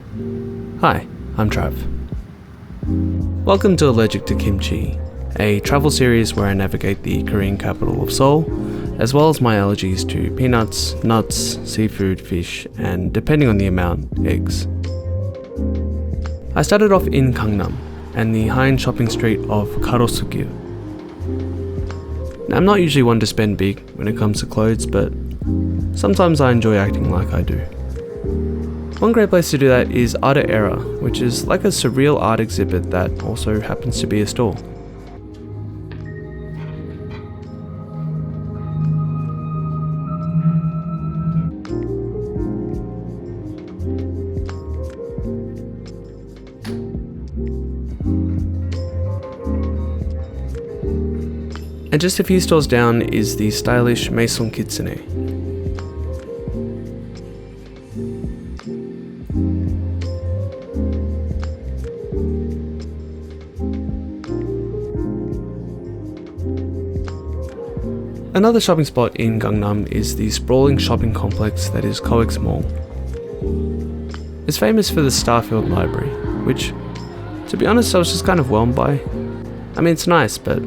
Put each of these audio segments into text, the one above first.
Hi, I'm Trav. Welcome to Allergic to Kimchi, a travel series where I navigate the Korean capital of Seoul, as well as my allergies to peanuts, nuts, seafood, fish, and depending on the amount, eggs. I started off in Gangnam and the high-end shopping street of Garosu-gil. Now, I'm not usually one to spend big when it comes to clothes, but sometimes I enjoy acting like I do. One great place to do that is Art Era, which is like a surreal art exhibit that also happens to be a store. And just a few stores down is the stylish Maison Kitsune. Another shopping spot in Gangnam is the sprawling shopping complex that is coex Mall. It's famous for the Starfield Library, which, to be honest, I was just kind of whelmed by. I mean, it's nice, but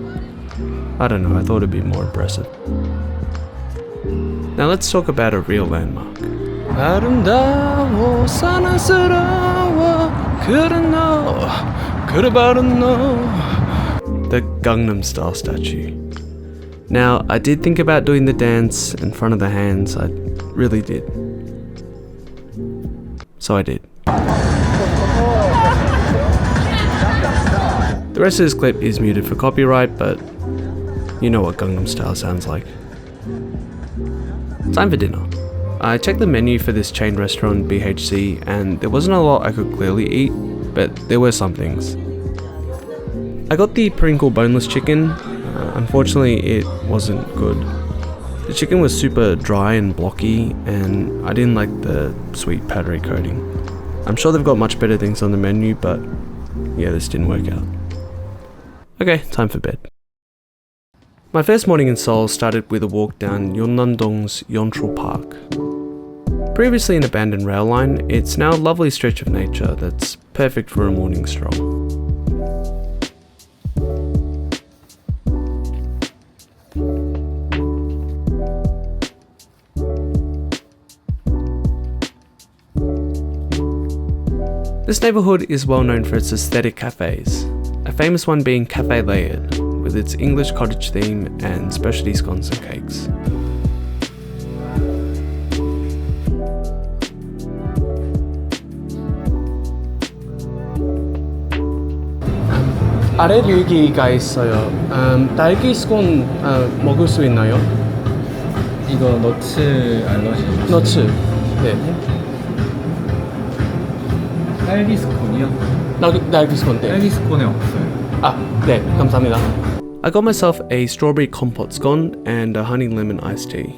I don't know, I thought it'd be more impressive. Now let's talk about a real landmark. 아름다워 사랑스러워 the Gangnam Style statue. Now, I did think about doing the dance in front of the hands, I really did. So I did. The rest of this clip is muted for copyright, but you know what Gangnam Style sounds like. Time for dinner. I checked the menu for this chain restaurant BHC and there wasn't a lot I could clearly eat, but there were some things. I got the Pringle boneless chicken. Unfortunately, it wasn't good. The chicken was super dry and blocky, and I didn't like the sweet powdery coating. I'm sure they've got much better things on the menu, but yeah, this didn't work out. Okay, time for bed. My first morning in Seoul started with a walk down yeonnam-dong's Yeontrol Park. Previously an abandoned rail line, it's now a lovely stretch of nature that's perfect for a morning stroll. This neighbourhood is well known for its aesthetic cafes, a famous one being Cafe Layered, with its English cottage theme and specialty scones and cakes. 알레르기가 있어요. 딸기 스콘 먹을 수 있나요? 이거 너츠 알러지. 너츠. 네. 딸기 스콘이요? 딸기 스콘. 네. 딸기 스콘에 없어요. 네, 감사합니다. I got myself a strawberry compote scone and a honey lemon iced tea.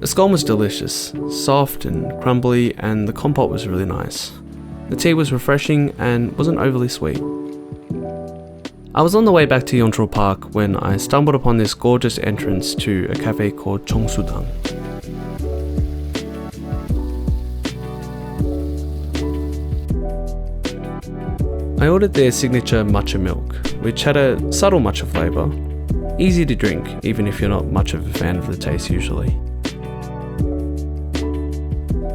The scone was delicious, soft and crumbly, and the compote was really nice. The tea was refreshing and wasn't overly sweet. I was on the way back to Yeontrol Park when I stumbled upon this gorgeous entrance to a cafe called seongsudang. I ordered their signature matcha milk, which had a subtle matcha flavour, easy to drink even if you're not much of a fan of the taste usually.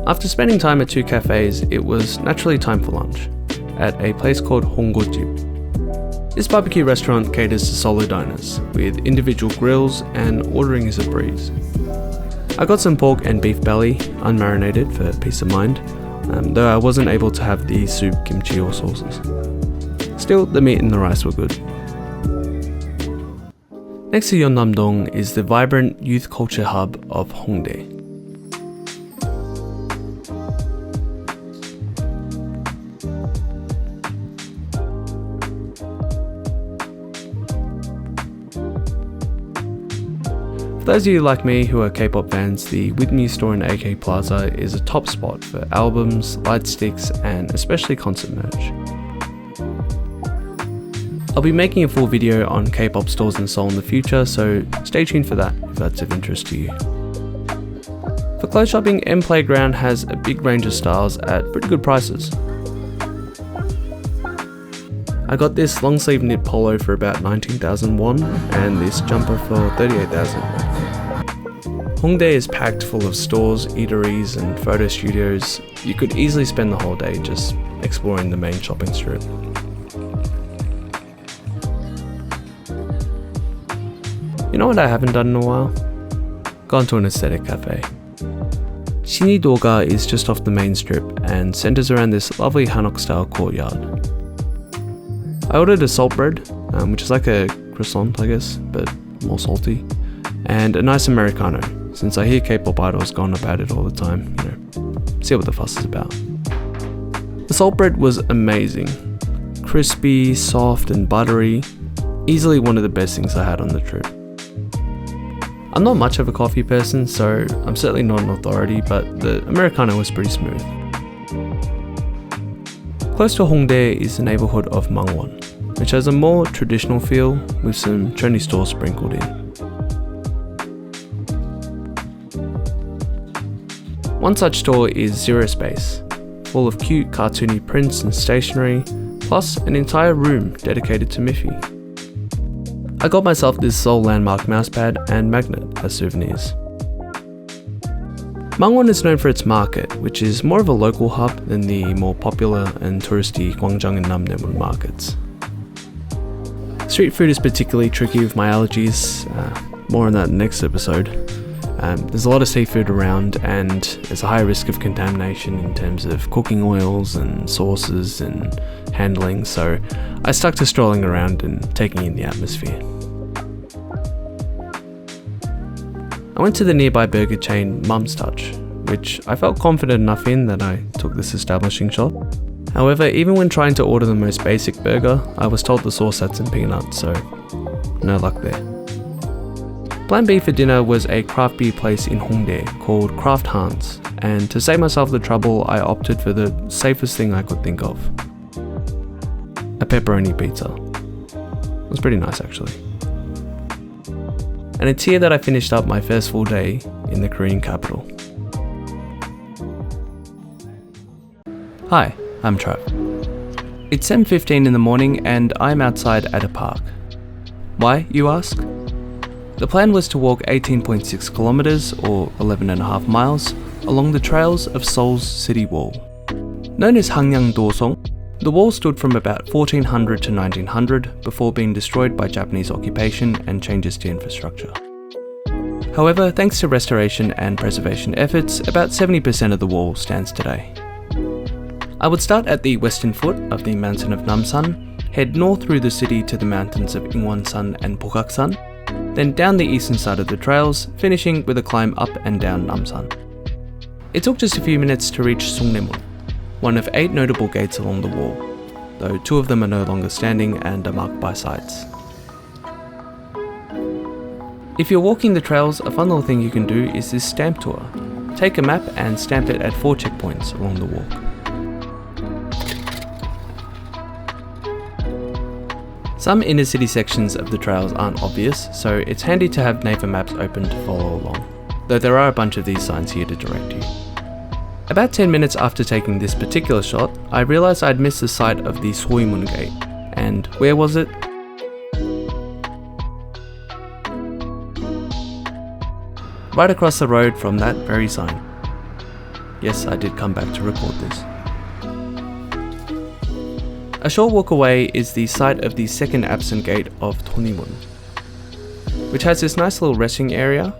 After spending time at two cafes, it was naturally time for lunch, at a place called hongdae. This barbecue restaurant caters to solo diners, with individual grills and ordering is a breeze. I got some pork and beef belly, unmarinated for peace of mind, though I wasn't able to have the soup, kimchi or sauces. Still, the meat and the rice were good. Next to yeonnam-dong is the vibrant youth culture hub of Hongdae. For those of you like me who are K-pop fans, the Whitney store in AK Plaza is a top spot for albums, light sticks, and especially concert merch. I'll be making a full video on K-pop stores in Seoul in the future, so stay tuned for that if that's of interest to you. For clothes shopping, M Playground has a big range of styles at pretty good prices. I got this long sleeve knit polo for about 19,000 won and this jumper for 38,000 won. Hongdae is packed full of stores, eateries and photo studios. You could easily spend the whole day just exploring the main shopping strip. You know what I haven't done in a while? Gone to an aesthetic cafe. Shinidorga is just off the main strip and centers around this lovely Hanok style courtyard. I ordered a salt bread, which is like a croissant I guess, but more salty, and a nice Americano, since I hear K-pop idols go on about it all the time, see what the fuss is about. The salt bread was amazing. Crispy, soft and buttery. Easily one of the best things I had on the trip. I'm not much of a coffee person, so I'm certainly not an authority, but the Americano was pretty smooth. Close to Hongdae is the neighbourhood of Mangwon, which has a more traditional feel with some trendy stores sprinkled in. One such store is Zero Space, full of cute cartoony prints and stationery, plus an entire room dedicated to Miffy. I got myself this Seoul landmark mousepad and magnet as souvenirs. Mangwon is known for its market, which is more of a local hub than the more popular and touristy Gwangjang and Namdaemun markets. Street food is particularly tricky with my allergies, more on that next episode. There's a lot of seafood around and there's a high risk of contamination in terms of cooking oils and sauces and handling, so I stuck to strolling around and taking in the atmosphere. I went to the nearby burger chain Mum's Touch, which I felt confident enough in that I took this establishing shot. However, even when trying to order the most basic burger, I was told the sauce had some peanuts, so no luck there. Plan B for dinner was a craft beer place in Hongdae called Craft Hans, and to save myself the trouble, I opted for the safest thing I could think of. A pepperoni pizza. It was pretty nice actually. And it's here that I finished up my first full day in the Korean capital. Hi, I'm Trav. It's 7:15 in the morning and I'm outside at a park. Why, you ask? The plan was to walk 18.6 kilometers or 11.5 miles along the trails of Seoul's city wall. Known as Hangnyang-do-song, the wall stood from about 1400 to 1900 before being destroyed by Japanese occupation and changes to infrastructure. However, thanks to restoration and preservation efforts, about 70% of the wall stands today. I would start at the western foot of the mountain of Namsan, head north through the city to the mountains of Ingwonsan and Pokaksan, then down the eastern side of the trails, finishing with a climb up and down Namsan. It took just a few minutes to reach Sungnaemun, one of 8 notable gates along the wall, though 2 of them are no longer standing and are marked by sites. If you're walking the trails, a fun little thing you can do is this stamp tour. Take a map and stamp it at 4 checkpoints along the walk. Some inner city sections of the trails aren't obvious, so it's handy to have naver maps open to follow along, though there are a bunch of these signs here to direct you. About 10 minutes after taking this particular shot, I realised I'd missed the site of the Soimun gate, and where was it? Right across the road from that very sign. Yes, I did come back to record this. A short walk away is the site of the second absent gate of Tonimun, which has this nice little resting area,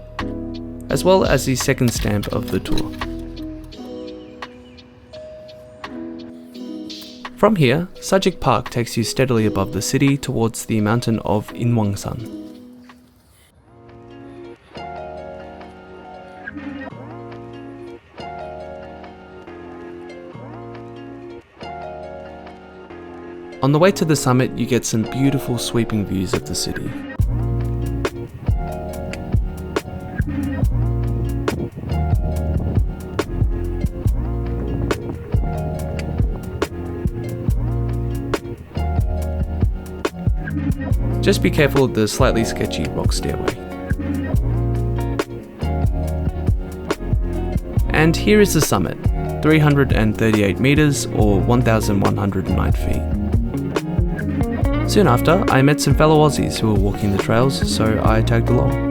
as well as the second stamp of the tour. From here, Sajik Park takes you steadily above the city towards the mountain of Inwangsan. On the way to the summit, you get some beautiful sweeping views of the city. Just be careful of the slightly sketchy rock stairway. And here is the summit, 338 meters or 1,109 feet. Soon after, I met some fellow Aussies who were walking the trails, so I tagged along.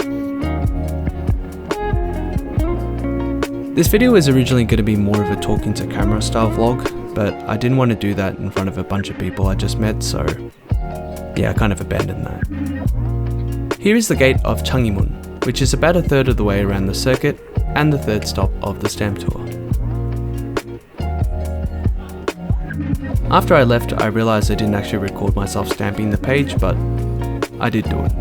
This video was originally going to be more of a talking to camera style vlog, but I didn't want to do that in front of a bunch of people I just met, so yeah, I kind of abandoned that. Here is the gate of Changgimun, which is about a third of the way around the circuit and the third stop of the stamp tour. After I left, I realised I didn't actually record myself stamping the page, but I did do it.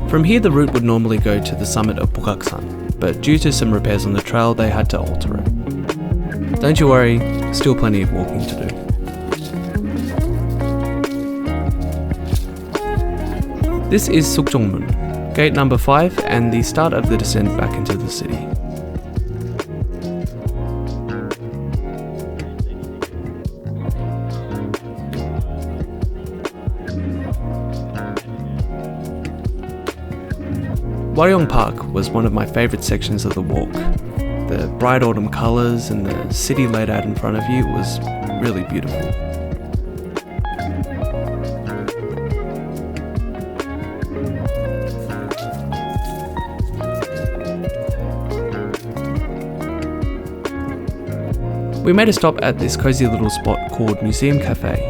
From here the route would normally go to the summit of Bukaksan, but due to some repairs on the trail they had to alter it. Don't you worry, still plenty of walking to do. This is Sukjongmun, gate number 5 and the start of the descent back into the city. Waryeong Park was one of my favourite sections of the walk. The bright autumn colours and the city laid out in front of you was really beautiful. We made a stop at this cosy little spot called Museum Cafe.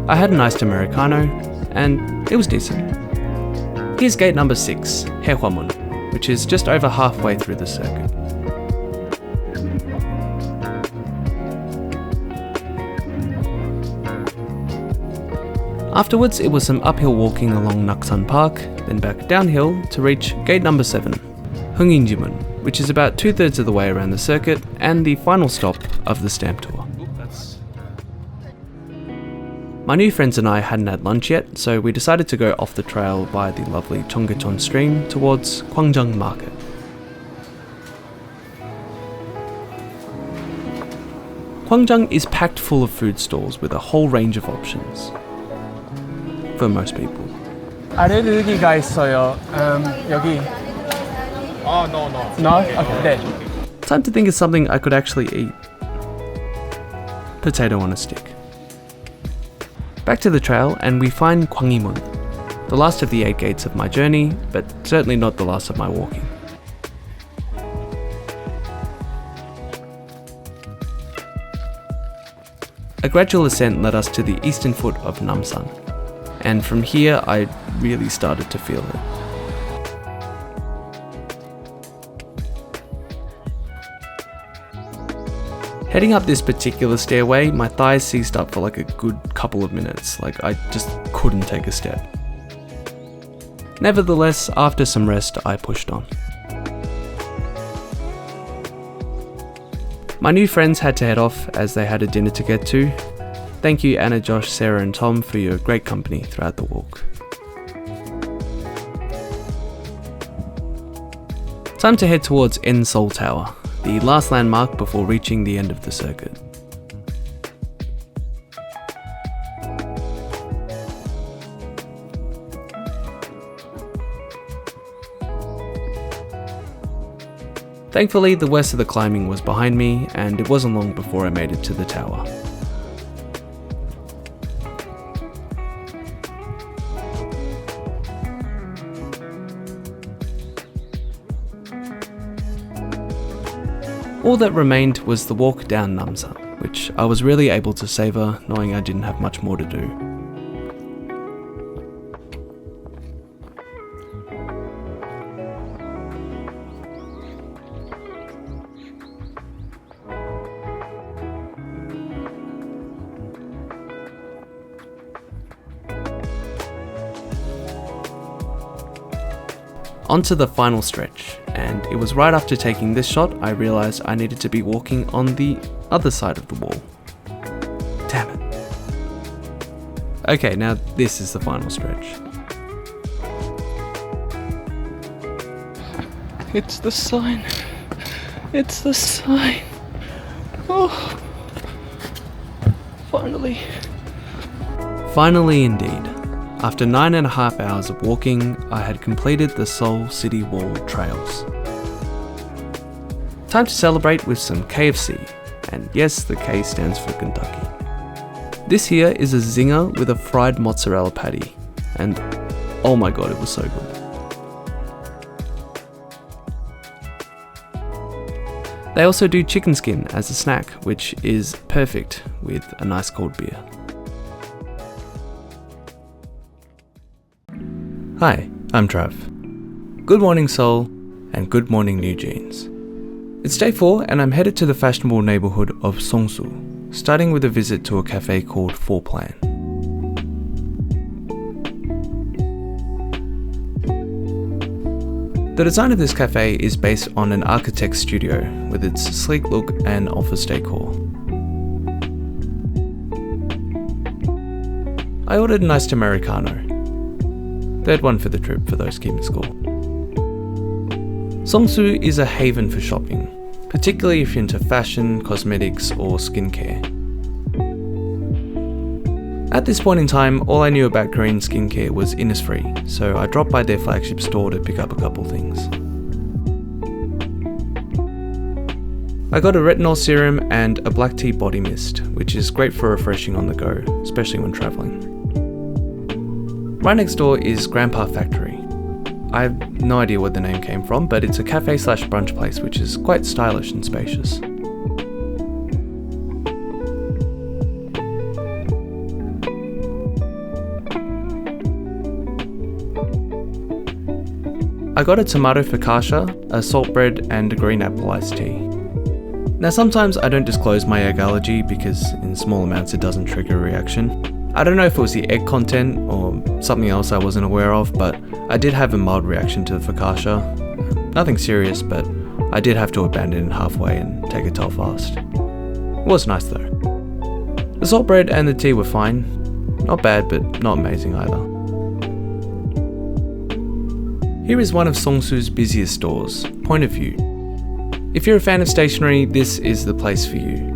I had an iced Americano, and it was decent. Here's gate number 6, Haehwamun, which is just over halfway through the circuit. Afterwards, it was some uphill walking along Naksan Park, then back downhill to reach gate number 7, Hungingjimun, which is about 2/3 of the way around the circuit and the final stop of the stamp tour. My new friends and I hadn't had lunch yet, so we decided to go off the trail by the lovely Cheonggyecheon stream towards Gwangjang Market. Gwangjang is packed full of food stalls with a whole range of options. For most people. 알레르기가 있어요. 여기. No. No? Okay. 네. Time to think of something I could actually eat. Potato on a stick. Back to the trail and we find Gwangimun, the last of the 8 gates of my journey, but certainly not the last of my walking. A gradual ascent led us to the eastern foot of Namsan, and from here I really started to feel it. Heading up this particular stairway, my thighs seized up for like a good couple of minutes, like I just couldn't take a step. Nevertheless, after some rest, I pushed on. My new friends had to head off as they had a dinner to get to. Thank you Anna, Josh, Sarah and Tom for your great company throughout the walk. Time to head towards Seoul Tower, the last landmark before reaching the end of the circuit. Thankfully, the worst of the climbing was behind me, and it wasn't long before I made it to the tower. All that remained was the walk down Namsan, which I was really able to savour, knowing I didn't have much more to do. Onto the final stretch, and it was right after taking this shot I realised I needed to be walking on the other side of the wall. Damn it. Okay, now this is the final stretch. It's the sign. It's the sign. Oh. Finally. Finally indeed. After 9.5 hours of walking, I had completed the Seoul City Wall trails. Time to celebrate with some KFC, and yes, the K stands for Kentucky. This here is a zinger with a fried mozzarella patty, and oh my god, it was so good. They also do chicken skin as a snack, which is perfect with a nice cold beer. Hi, I'm Trav. Good morning Seoul, and good morning New Jeans. It's day 4 and I'm headed to the fashionable neighbourhood of Seongsu, starting with a visit to a cafe called 4Plan. The design of this cafe is based on an architect's studio with its sleek look and office decor. I ordered an iced Americano. Third one for the trip for those keeping score. Seongsu is a haven for shopping, particularly if you're into fashion, cosmetics or skincare. At this point in time, all I knew about Korean skincare was Innisfree, so I dropped by their flagship store to pick up a couple things. I got a retinol serum and a black tea body mist, which is great for refreshing on the go, especially when travelling. Right next door is Grandpa Factory. I have no idea where the name came from, but it's a cafe slash brunch place which is quite stylish and spacious. I got a tomato focaccia, a salt bread and a green apple iced tea. Now sometimes I don't disclose my egg allergy because in small amounts it doesn't trigger a reaction. I don't know if it was the egg content or something else I wasn't aware of, but I did have a mild reaction to the focaccia. Nothing serious, but I did have to abandon it halfway and take a Telfast. It was nice though. The salt bread and the tea were fine. Not bad, but not amazing either. Here is one of Seongsu's busiest stores, Point of View. If you're a fan of stationery, this is the place for you.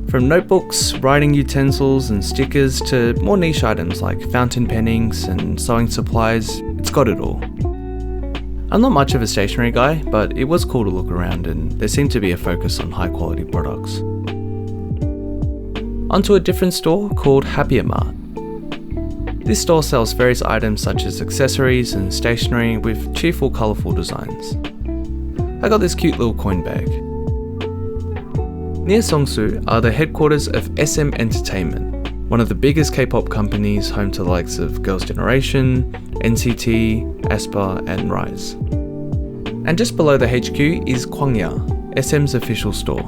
From notebooks, writing utensils and stickers to more niche items like fountain pennings and sewing supplies, it's got it all. I'm not much of a stationery guy, but it was cool to look around and there seemed to be a focus on high quality products. Onto a different store called Happier Mart. This store sells various items such as accessories and stationery with cheerful, colourful designs. I got this cute little coin bag. Near Seongsu are the headquarters of SM Entertainment, one of the biggest K-pop companies home to the likes of Girls' Generation, NCT, aespa and Rise. And just below the HQ is Gwangya, SM's official store.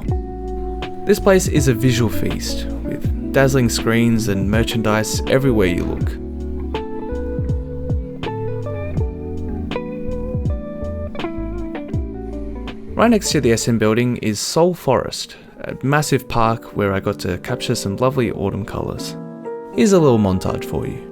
This place is a visual feast, with dazzling screens and merchandise everywhere you look. Right next to the SM building is Seoul Forest, a massive park where I got to capture some lovely autumn colours. Here's a little montage for you.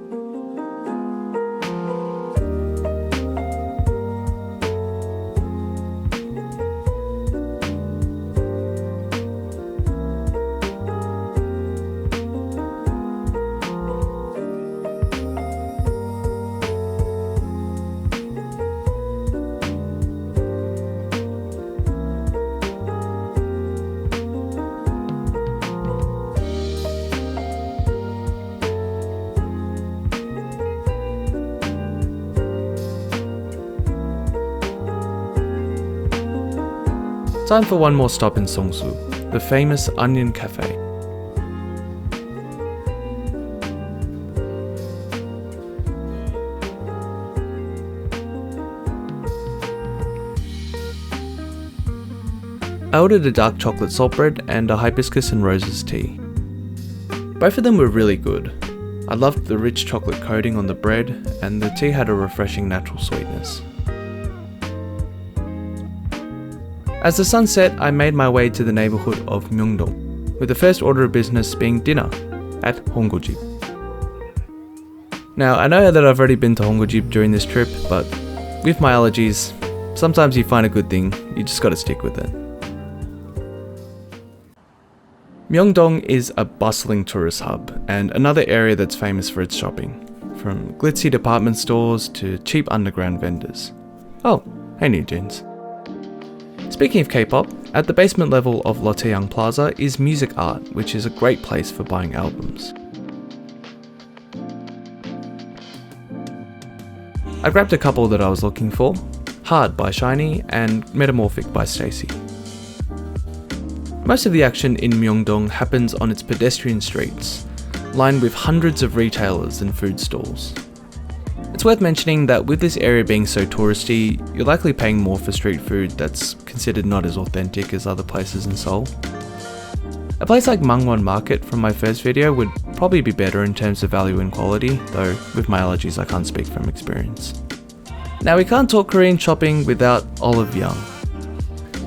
Time for one more stop in Seongsu, the famous Onion Cafe. I ordered a dark chocolate salt bread and a hibiscus and roses tea. Both of them were really good. I loved the rich chocolate coating on the bread, and the tea had a refreshing natural sweetness. As the sun set, I made my way to the neighbourhood of Myeongdong, with the first order of business being dinner at Honggojip. Now, I know that I've already been to Honggojip during this trip, but with my allergies, sometimes you find a good thing, you just gotta stick with it. Myeongdong is a bustling tourist hub and another area that's famous for its shopping, from glitzy department stores to cheap underground vendors. Oh, hey New Jeans. Speaking of K-pop, at the basement level of Lotte Plaza is Music Art, which is a great place for buying albums. I grabbed a couple that I was looking for, Hard by Shiny and Metamorphic by Stacy. Most of the action in Myeongdong happens on its pedestrian streets, lined with hundreds of retailers and food stalls. It's worth mentioning that with this area being so touristy, you're likely paying more for street food that's considered not as authentic as other places in Seoul. A place like Mangwon Market from my first video would probably be better in terms of value and quality, though with my allergies I can't speak from experience. Now we can't talk Korean shopping without Olive Young.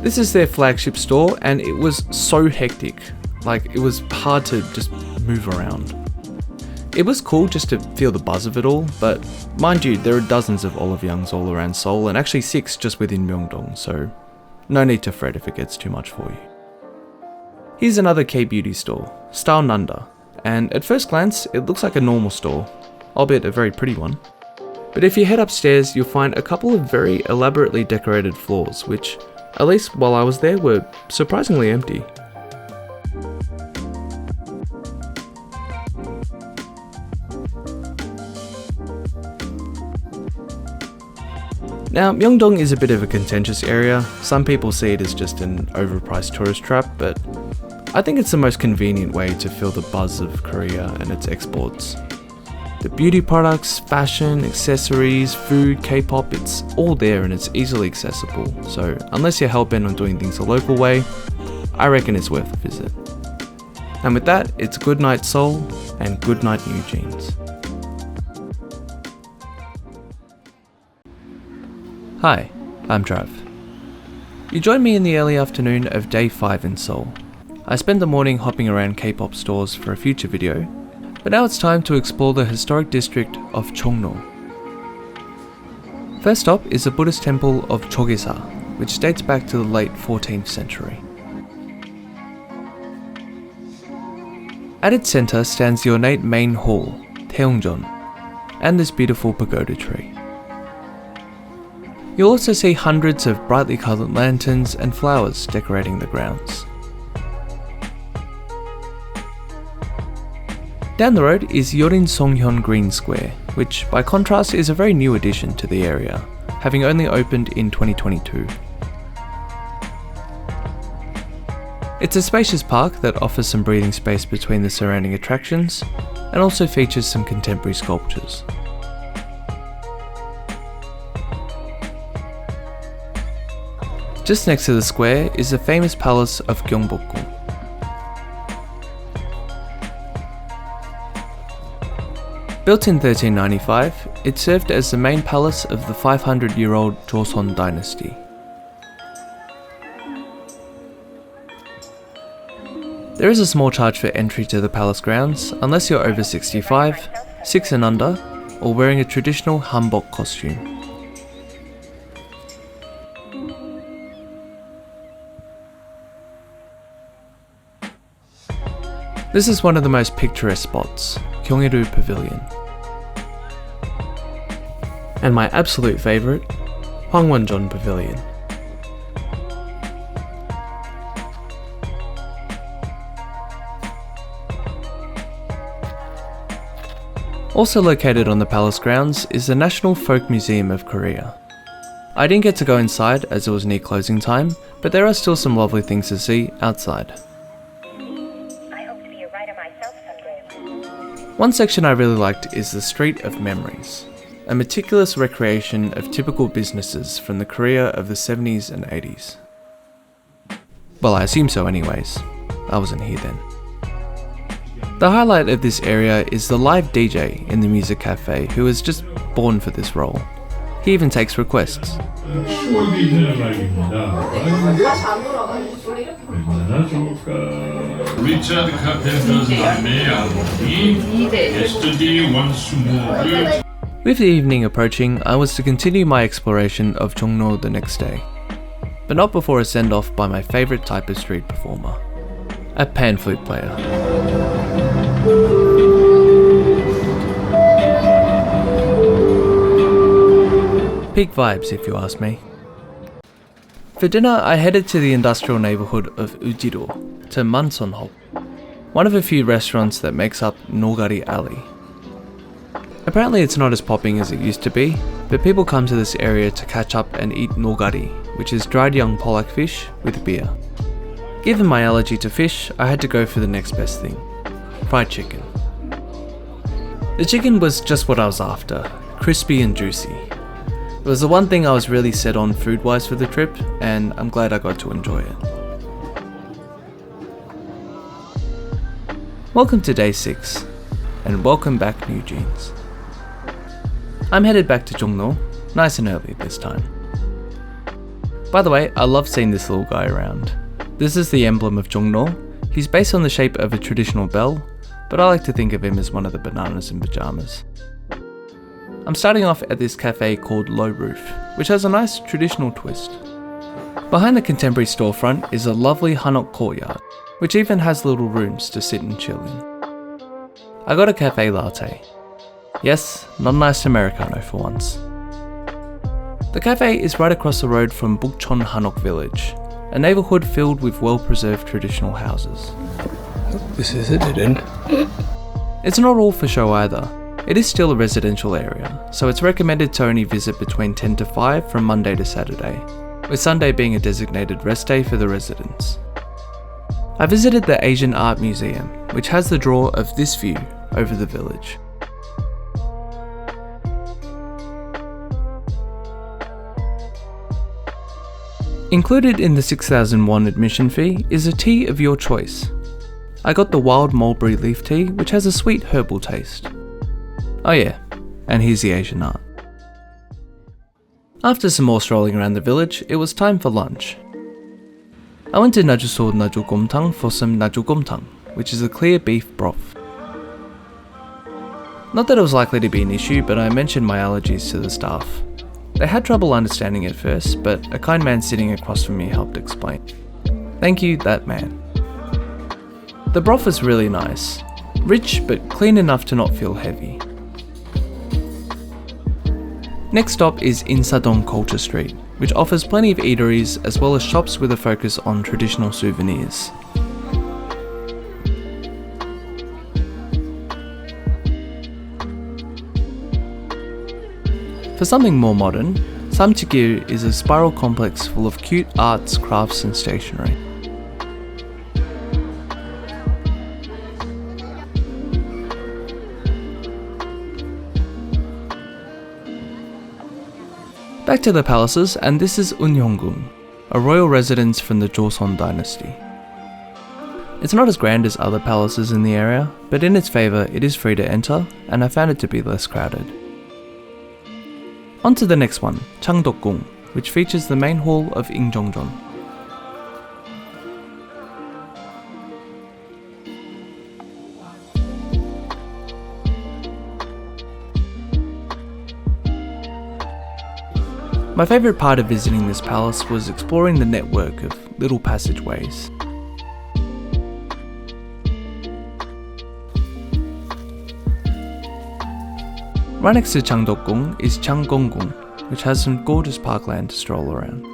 This is their flagship store and it was so hectic, like it was hard to just move around. It was cool just to feel the buzz of it all, but mind you, there are dozens of Olive Youngs all around Seoul and actually 6 just within Myeongdong, so no need to fret if it gets too much for you. Here's another K-beauty store, Style Nanda, and at first glance it looks like a normal store, albeit a very pretty one. But if you head upstairs you'll find a couple of very elaborately decorated floors, which, at least while I was there, were surprisingly empty. Now, Myeongdong is a bit of a contentious area. Some people see it as just an overpriced tourist trap, but I think it's the most convenient way to feel the buzz of Korea and its exports. The beauty products, fashion, accessories, food, K-pop, it's all there and it's easily accessible. So unless you're hell-bent on doing things the local way, I reckon it's worth a visit. And with that, it's good night Seoul and good night New Jeans. Hi, I'm Trav. You joined me in the early afternoon of day 5 in Seoul. I spent the morning hopping around K-pop stores for a future video, but now it's time to explore the historic district of Jongno. First stop is the Buddhist temple of Chogesa, which dates back to the late 14th century. At its centre stands the ornate main hall, Taeongjeon, and this beautiful pagoda tree. You'll also see hundreds of brightly coloured lanterns and flowers decorating the grounds. Down the road is Yorin Songhyun Green Square, which by contrast is a very new addition to the area, having only opened in 2022. It's a spacious park that offers some breathing space between the surrounding attractions, and also features some contemporary sculptures. Just next to the square is the famous palace of Gyeongbokgung. Built in 1395, it served as the main palace of the 500-year-old Joseon dynasty. There is a small charge for entry to the palace grounds unless you're over 65, 6 and under, or wearing a traditional hanbok costume. This is one of the most picturesque spots, Gyeonggi Pavilion. And my absolute favourite, Hwangwonjeon Pavilion. Also located on the palace grounds is the National Folk Museum of Korea. I didn't get to go inside as it was near closing time, but there are still some lovely things to see outside. One section I really liked is the Street of Memories, a meticulous recreation of typical businesses from the Korea of the 70s and 80s. Well, I assume so anyways. I wasn't here then. The highlight of this area is the live DJ in the music cafe who was just born for this role. He even takes requests. With the evening approaching, I was to continue my exploration of Jongno the next day. But not before a send-off by my favourite type of street performer, a pan flute player. Peak vibes if you ask me. For dinner, I headed to the industrial neighbourhood of Ujiro, to Mansonhop, one of a few restaurants that makes up Nogari Alley. Apparently it's not as popping as it used to be, but people come to this area to catch up and eat nogari, which is dried young pollock fish with beer. Given my allergy to fish, I had to go for the next best thing, fried chicken. The chicken was just what I was after, crispy and juicy. It was the one thing I was really set on food-wise for the trip, and I'm glad I got to enjoy it. Welcome to day 6, and welcome back New Jeans. I'm headed back to Jongno, nice and early this time. By the way, I love seeing this little guy around. This is the emblem of Jongno. He's based on the shape of a traditional bell, but I like to think of him as one of the bananas in pyjamas. I'm starting off at this cafe called Low Roof, which has a nice traditional twist. Behind the contemporary storefront is a lovely hanok courtyard, which even has little rooms to sit and chill in. I got a cafe latte. Yes, not a nice Americano for once. The cafe is right across the road from Bukchon Hanok village, a neighbourhood filled with well-preserved traditional houses. This is a dead end. It's not all for show either. It is still a residential area, so it's recommended to only visit between 10 to 5 from Monday to Saturday, with Sunday being a designated rest day for the residents. I visited the Asian Art Museum, which has the draw of this view over the village. Included in the 6,000 won admission fee is a tea of your choice. I got the wild mulberry leaf tea, which has a sweet herbal taste. Oh yeah, and here's the Asian art. After some more strolling around the village, it was time for lunch. I went to Najuso Najugomtang for some Najugomtang, which is a clear beef broth. Not that it was likely to be an issue, but I mentioned my allergies to the staff. They had trouble understanding at first, but a kind man sitting across from me helped explain. Thank you, that man. The broth was really nice, rich but clean enough to not feel heavy. Next stop is Insadong Culture Street, which offers plenty of eateries as well as shops with a focus on traditional souvenirs. For something more modern, Samchigir is a spiral complex full of cute arts, crafts and stationery. Back to the palaces, and this is Unhyonggung, a royal residence from the Joseon dynasty. It's not as grand as other palaces in the area, but in its favour it is free to enter, and I found it to be less crowded. On to the next one, Changdeokgung, which features the main hall of Injeongjeon. My favourite part of visiting this palace was exploring the network of little passageways. Right next to Changdeokgung is Changgonggung, which has some gorgeous parkland to stroll around.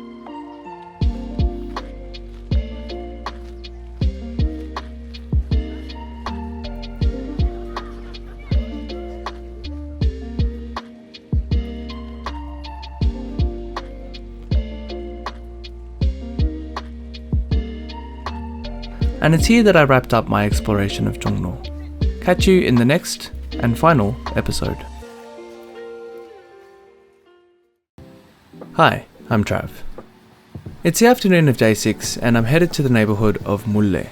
And it's here that I wrapped up my exploration of Jongno. Catch you in the next and final episode. Hi, I'm Trav. It's the afternoon of day 6 and I'm headed to the neighbourhood of Mullae.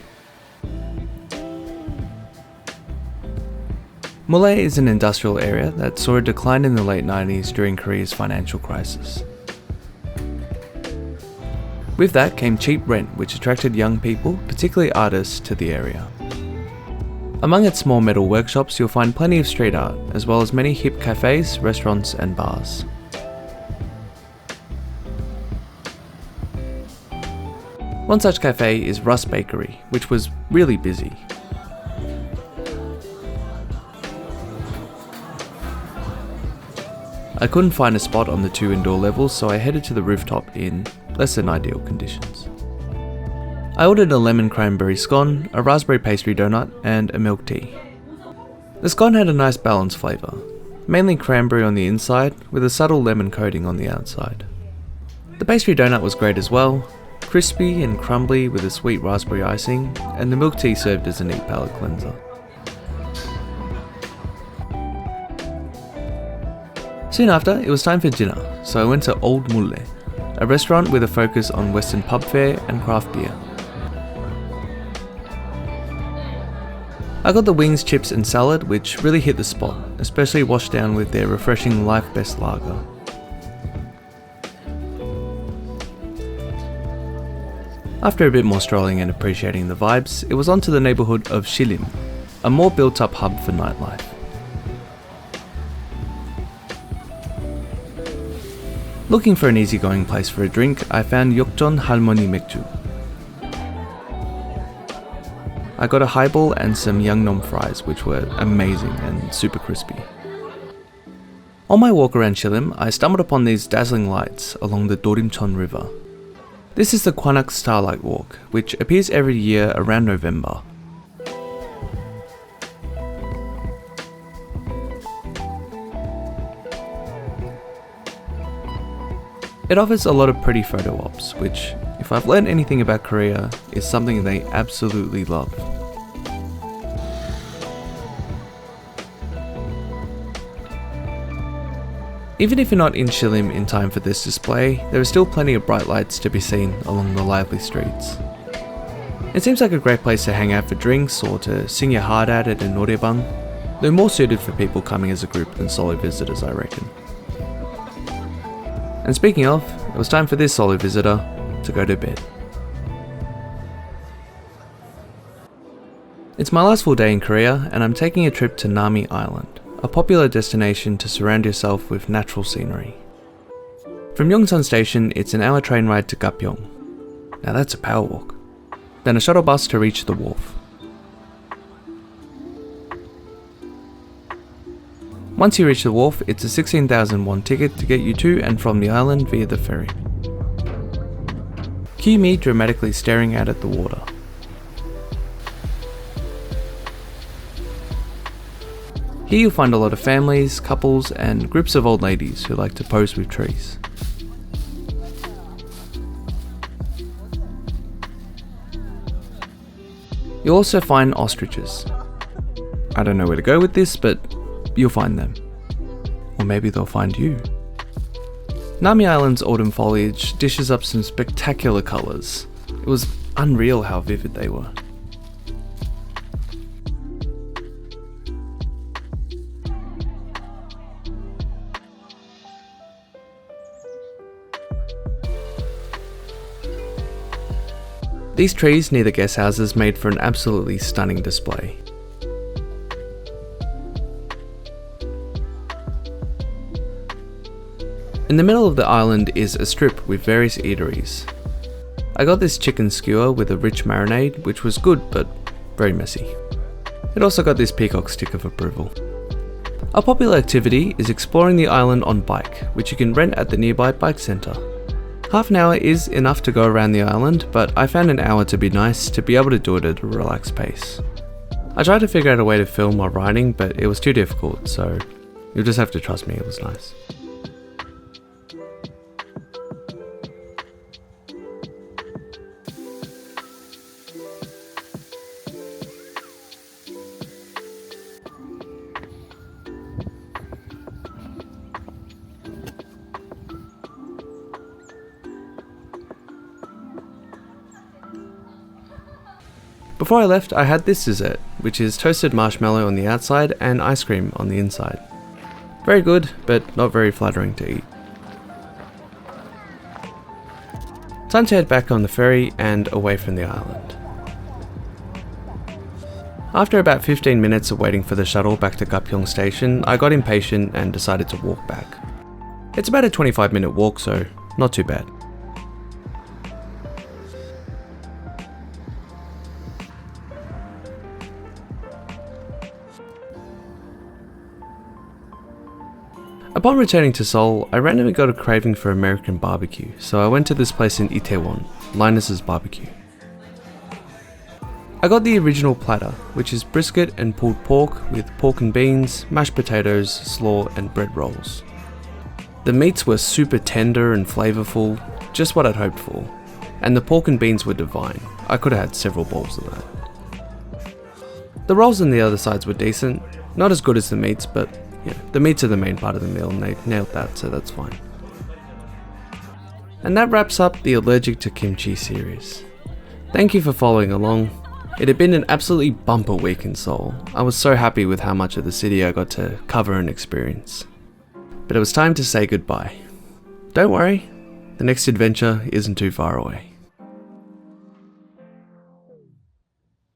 Mullae is an industrial area that saw a decline in the late 90s during Korea's financial crisis. With that came cheap rent, which attracted young people, particularly artists, to the area. Among its small metal workshops you'll find plenty of street art, as well as many hip cafes, restaurants and bars. One such cafe is Russ Bakery, which was really busy. I couldn't find a spot on the 2 indoor levels, so I headed to the rooftop in less than ideal conditions. I ordered a lemon cranberry scone, a raspberry pastry donut, and a milk tea. The scone had a nice balanced flavour, mainly cranberry on the inside with a subtle lemon coating on the outside. The pastry donut was great as well, crispy and crumbly with a sweet raspberry icing, and the milk tea served as a neat palate cleanser. Soon after, it was time for dinner, so I went to Old Mullae, a restaurant with a focus on Western pub fare and craft beer. I got the wings, chips and salad, which really hit the spot, especially washed down with their refreshing Life Best lager. After a bit more strolling and appreciating the vibes, it was on to the neighbourhood of Sillim, a more built up hub for nightlife. Looking for an easygoing place for a drink, I found Yokjeon Halmoni Mekju. I got a highball and some yeonnam fries, which were amazing and super crispy. On my walk around Sillim, I stumbled upon these dazzling lights along the Dorimcheon River. This is the Kwanak's Starlight Walk, which appears every year around November. It offers a lot of pretty photo ops, which, if I've learned anything about Korea, is something they absolutely love. Even if you're not in Sillim in time for this display, there are still plenty of bright lights to be seen along the lively streets. It seems like a great place to hang out for drinks or to sing your heart out at a noraebang, though more suited for people coming as a group than solo visitors, I reckon. And speaking of, it was time for this solo visitor to go to bed. It's my last full day in Korea and I'm taking a trip to Nami Island, a popular destination to surround yourself with natural scenery. From Yongsan Station, it's an hour train ride to Gapyeong. Now that's a power walk. Then a shuttle bus to reach the wharf. Once you reach the wharf, it's a 16,000 won ticket to get you to and from the island via the ferry. Cue me dramatically staring out at the water. Here you'll find a lot of families, couples, and groups of old ladies who like to pose with trees. You'll also find ostriches. I don't know where to go with this, but you'll find them. Or maybe they'll find you. Nami Island's autumn foliage dishes up some spectacular colours. It was unreal how vivid they were. These trees near the guest houses made for an absolutely stunning display. In the middle of the island is a strip with various eateries. I got this chicken skewer with a rich marinade, which was good but very messy. It also got this peacock stick of approval. A popular activity is exploring the island on bike, which you can rent at the nearby bike centre. Half an hour is enough to go around the island, but I found an hour to be nice to be able to do it at a relaxed pace. I tried to figure out a way to film while riding, but it was too difficult, so you'll just have to trust me, it was nice. Before I left, I had this dessert, which is toasted marshmallow on the outside and ice cream on the inside. Very good, but not very flattering to eat. Time to head back on the ferry and away from the island. After about 15 minutes of waiting for the shuttle back to Gapyeong Station, I got impatient and decided to walk back. It's about a 25-minute walk, so not too bad. Upon returning to Seoul, I randomly got a craving for American barbecue, so I went to this place in Itaewon, Linus's Barbecue. I got the original platter, which is brisket and pulled pork with pork and beans, mashed potatoes, slaw and bread rolls. The meats were super tender and flavourful, just what I'd hoped for, and the pork and beans were divine. I could have had several bowls of that. The rolls on the other sides were decent, not as good as the meats, but yeah, the meats are the main part of the meal and they nailed that, so that's fine. And that wraps up the Allergic to Kimchi series. Thank you for following along. It had been an absolutely bumper week in Seoul. I was so happy with how much of the city I got to cover and experience. But it was time to say goodbye. Don't worry, the next adventure isn't too far away.